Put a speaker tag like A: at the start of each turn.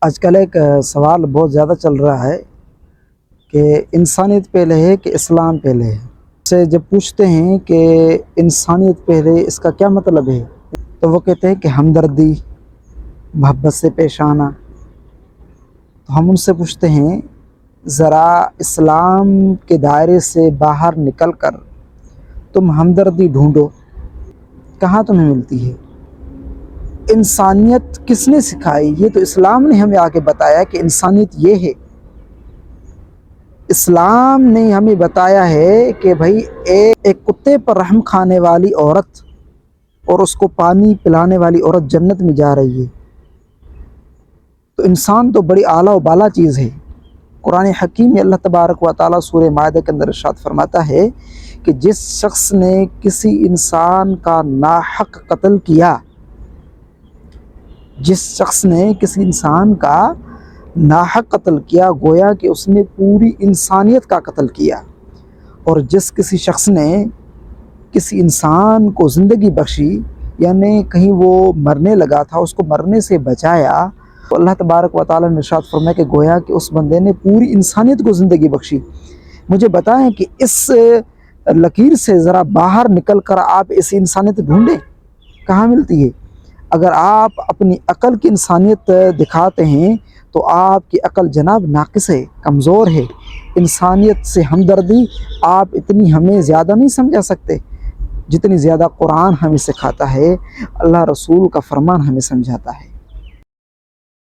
A: آج کل ایک سوال بہت زیادہ چل رہا ہے کہ انسانیت پہلے ہے کہ اسلام پہلے ہے۔ سے جب پوچھتے ہیں کہ انسانیت پہلے اس کا کیا مطلب ہے، تو وہ کہتے ہیں کہ ہمدردی، محبت سے پیش آنا۔ تو ہم ان سے پوچھتے ہیں ذرا اسلام کے دائرے سے باہر نکل کر تم ہمدردی ڈھونڈو، کہاں تمہیں ملتی ہے؟ انسانیت کس نے سکھائی؟ یہ تو اسلام نے ہمیں آگے بتایا کہ انسانیت یہ ہے۔ اسلام نے ہمیں بتایا ہے کہ بھائی ایک کتے پر رحم کھانے والی عورت اور اس کو پانی پلانے والی عورت جنت میں جا رہی ہے۔ تو انسان تو بڑی اعلیٰ و بالا چیز ہے۔ قرآن حکیم میں اللہ تبارک و تعالیٰ سورہ مائدہ کے اندر ارشاد فرماتا ہے کہ جس شخص نے کسی انسان کا ناحق قتل کیا، جس شخص نے کسی انسان کا ناحق قتل کیا، گویا کہ اس نے پوری انسانیت کا قتل کیا۔ اور جس کسی شخص نے کسی انسان کو زندگی بخشی، یعنی کہیں وہ مرنے لگا تھا، اس کو مرنے سے بچایا، تو اللہ تبارک و تعالیٰ نے ارشاد فرمایا کہ گویا کہ اس بندے نے پوری انسانیت کو زندگی بخشی۔ مجھے بتائیں کہ اس لکیر سے ذرا باہر نکل کر آپ ایسی انسانیت ڈھونڈیں، کہاں ملتی ہے؟ اگر آپ اپنی عقل کی انسانیت دکھاتے ہیں تو آپ کی عقل جناب ناقص ہے، کمزور ہے۔ انسانیت سے ہمدردی آپ اتنی ہمیں زیادہ نہیں سمجھا سکتے جتنی زیادہ قرآن ہمیں سکھاتا ہے، اللہ رسول کا فرمان ہمیں سمجھاتا ہے۔